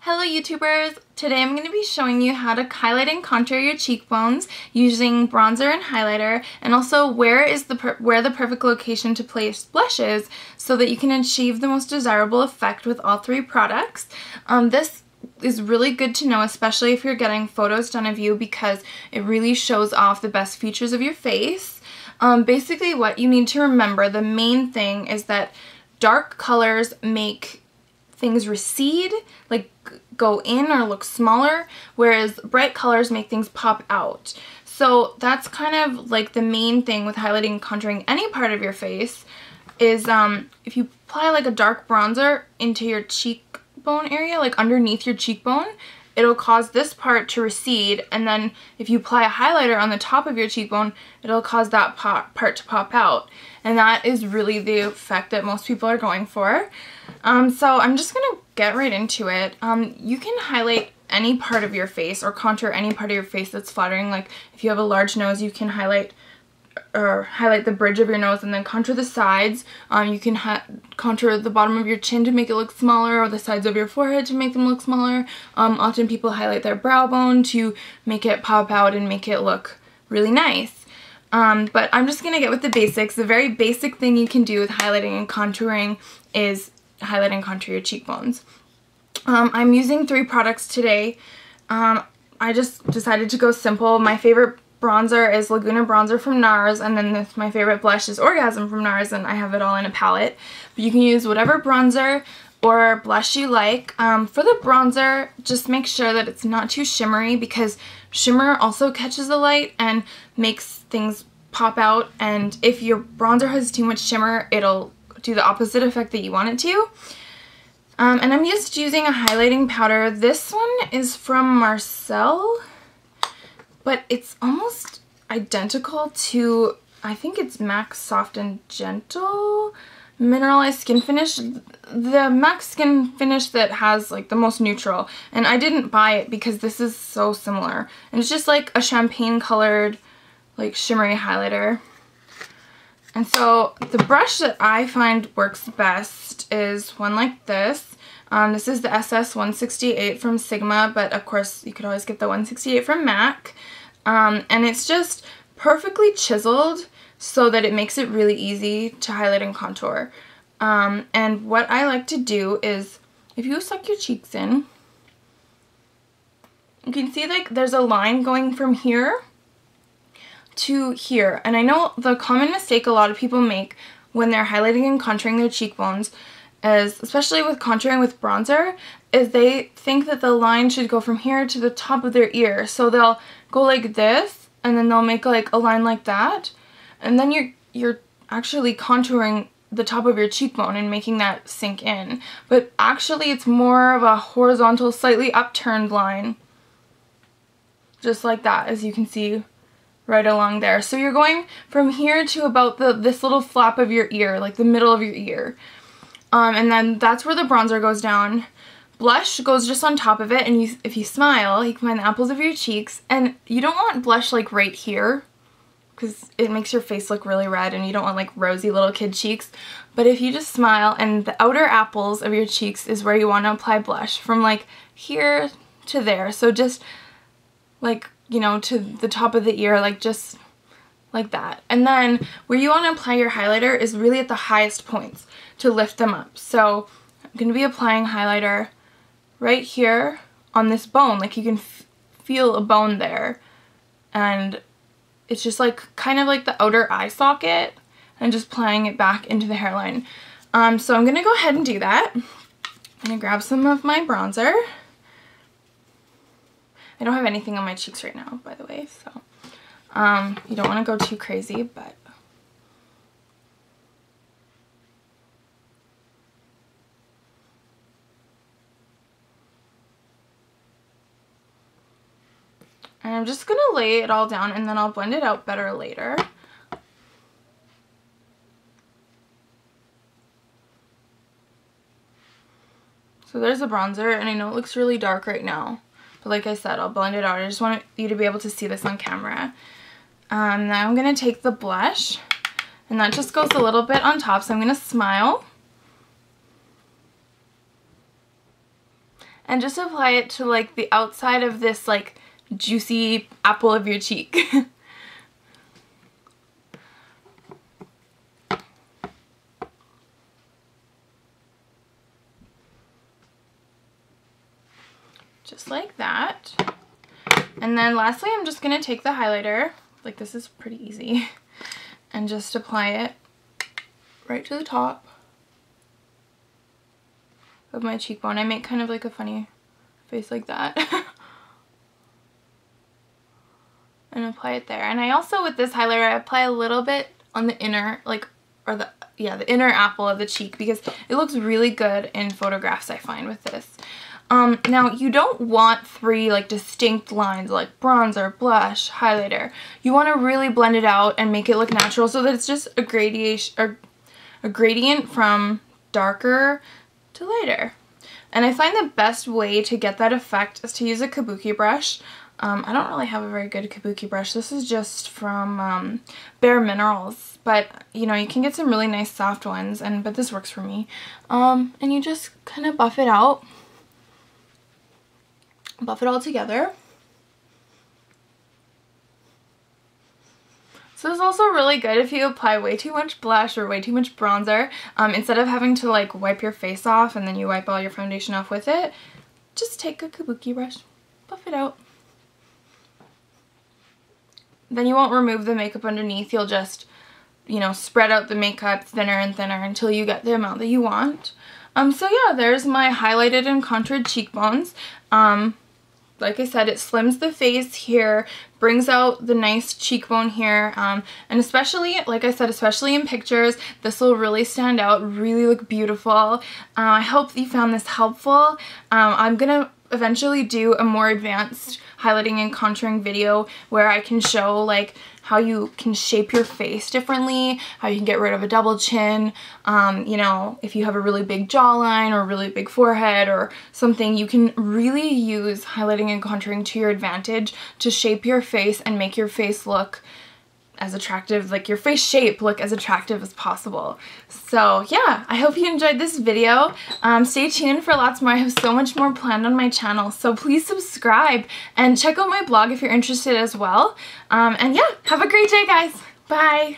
Hello YouTubers! Today I'm going to be showing you how to highlight and contour your cheekbones using bronzer and highlighter, and also where the perfect location to place blushes so that you can achieve the most desirable effect with all three products. This is really good to know, especially if you're getting photos done of you, because it really shows off the best features of your face. Basically what you need to remember, the main thing is that dark colors make things recede, like go in or look smaller, whereas bright colors make things pop out. So that's kind of like the main thing with highlighting and contouring any part of your face is if you apply like a dark bronzer into your cheekbone area, like underneath your cheekbone, it'll cause this part to recede, and then if you apply a highlighter on the top of your cheekbone, it'll cause that part to pop out. And that is really the effect that most people are going for. So I'm just going to get right into it. You can highlight any part of your face or contour any part of your face that's flattering. Like if you have a large nose, you can highlight the bridge of your nose and then contour the sides. You can contour the bottom of your chin to make it look smaller, or the sides of your forehead to make them look smaller. Often people highlight their brow bone to make it pop out and make it look really nice. But I'm just going to get with the basics. The very basic thing you can do with highlighting and contouring is highlight and contour your cheekbones. I'm using 3 products today. I just decided to go simple. My favorite bronzer is Laguna bronzer from NARS, and then my favorite blush is Orgasm from NARS, and I have it all in a palette. But you can use whatever bronzer or blush you like. For the bronzer, just make sure that it's not too shimmery, because shimmer also catches the light and makes things pop out, and if your bronzer has too much shimmer, it'll do the opposite effect that you want it to. And I'm just using a highlighting powder. This one is from Marcelle, but it's almost identical to, I think it's MAC Soft and Gentle Mineralized Skin Finish. The MAC Skin Finish that has like the most neutral, and I didn't buy it because this is so similar. And it's just like a champagne colored, like shimmery highlighter. And so the brush that I find works best is one like this. This is the SS168 from Sigma, but of course you could always get the 168 from MAC. And it's just perfectly chiseled so that it makes it really easy to highlight and contour. And what I like to do is, if you suck your cheeks in, you can see like there's a line going from here to here. And I know the common mistake a lot of people make when they're highlighting and contouring their cheekbones is, especially with contouring with bronzer, is they think that the line should go from here to the top of their ear. So they'll go like this, and then they'll make like a line like that, and then you're actually contouring the top of your cheekbone and making that sink in. But actually it's more of a horizontal, slightly upturned line, just like that, as you can see right along there. So you're going from here to about this little flap of your ear, like the middle of your ear. And then that's where the bronzer goes down. Blush goes just on top of it, and if you smile, you can find the apples of your cheeks. And you don't want blush like right here, because it makes your face look really red, and you don't want like rosy little kid cheeks. But if you just smile, and the outer apples of your cheeks is where you want to apply blush, from like here to there. So just like, you know, to the top of the ear, like just like that. And then where you want to apply your highlighter is really at the highest points to lift them up. So I'm going to be applying highlighter right here on this bone. Like you can feel a bone there, and it's just like kind of like the outer eye socket, and just applying it back into the hairline. So I'm going to go ahead and do that. I'm going to grab some of my bronzer. I don't have anything on my cheeks right now, by the way, so you don't want to go too crazy, but and I'm just going to lay it all down, and then I'll blend it out better later. So there's the bronzer, and I know it looks really dark right now, but like I said, I'll blend it out. I just want you to be able to see this on camera. Now I'm going to take the blush, and that just goes a little bit on top, so I'm going to smile. and just apply it to like the outside of this like juicy apple of your cheek. Just like that. And then lastly, I'm just going to take the highlighter, like this is pretty easy, and just apply it right to the top of my cheekbone. I make kind of like a funny face like that. And apply it there. And I also, with this highlighter, I apply a little bit on the inner, like, or the inner apple of the cheek, because it looks really good in photographs, I find, with this. Now, you don't want 3 like distinct lines like bronzer, blush, highlighter. You want to really blend it out and make it look natural so that it's just a gradation, or a gradient from darker to lighter. And I find the best way to get that effect is to use a kabuki brush. I don't really have a very good kabuki brush. This is just from Bare Minerals, but you know, you can get some really nice soft ones, but this works for me. And you just kind of buff it out. Buff it all together. So this is also really good if you apply way too much blush or way too much bronzer. Instead of having to like wipe your face off and then you wipe all your foundation off with it, just take a kabuki brush, buff it out. Then you won't remove the makeup underneath. You'll just, you know, spread out the makeup thinner and thinner until you get the amount that you want. So yeah, there's my highlighted and contoured cheekbones. Like I said, it slims the face here, brings out the nice cheekbone here, and especially, like I said, especially in pictures, this will really stand out, really look beautiful. I hope you found this helpful. I'm gonna eventually do a more advanced highlighting and contouring video where I can show like how you can shape your face differently, how you can get rid of a double chin, you know, if you have a really big jawline or a really big forehead or something, you can really use highlighting and contouring to your advantage to shape your face and make your face look as attractive, like your face shape look as attractive as possible. So yeah, I hope you enjoyed this video. Stay tuned for lots more. I have so much more planned on my channel, so please subscribe and check out my blog if you're interested as well. And yeah, have a great day, guys. Bye.